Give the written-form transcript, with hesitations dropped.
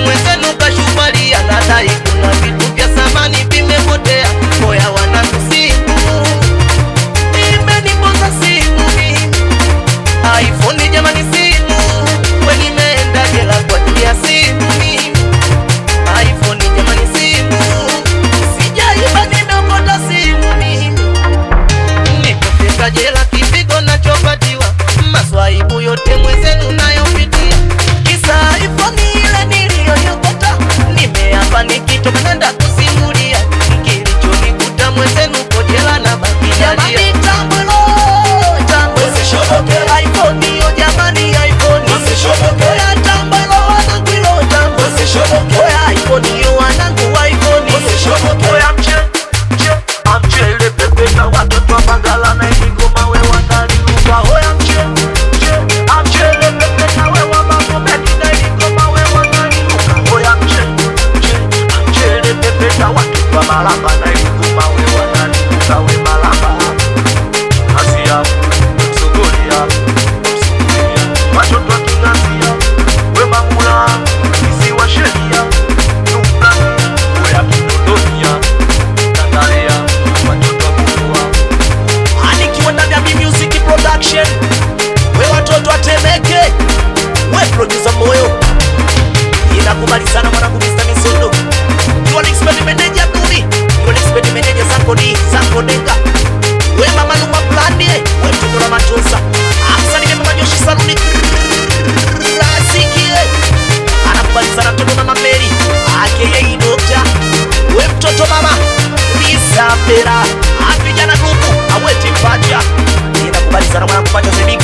mwenzenu kashupalia, nadai kuna vitu vya samani vimepotea. Moya wanatusimu, imeniponza simu mimi iPhone jamani, simu we nimeenda jela kwa ajili ya simu mimi iPhone jamani, simu sijaiba, nimeokota simu mimi. Nipofika jela kipigo nachopatiwa, maswaibu yote mwenzenu nayopitia, kisa iPhone ile niliyoyokota. Nimeapa nikitoka nenda kusimulia, kilichonikuta mwenzenu ko jela na baki jalia. iPhone yo jamani, iPhone oya tambalo wanangu, ilo tambo oya iPhone yo wanangu, iPhone oya mchele pepeta watoto wa Mbagala na Igoma we wanaliuka. Oya mchele pepeta we wa Magomeni na Igoma we wanaliuka. Oya mchele pepeta watoto wa Malamba na Igoma we wanaliuka. We Malamba Asia Sogolia watoto wa Kingasia we Mangula isi wa sheria Nunga oya Kindodonia Tandaria watoto wa Kukua. Anikiwa ndani ya B-Music Production, we watoto wa Temeke, we producer Moyo, inakubali sana mwanangu Mr. Misondo. You are expert manager Dumi, you are expert manager Sanko Denga, we mama Luma Blandi, we mtoto wa Matosa. Asante mama Joshi Saluni Rasiki, anakubali sana mtoto mama Mary, aka Doctor, we mtoto mama Lisa Pera, vijana grupu aweti pacha, inakubali sana mwanangu Pacha Zemi.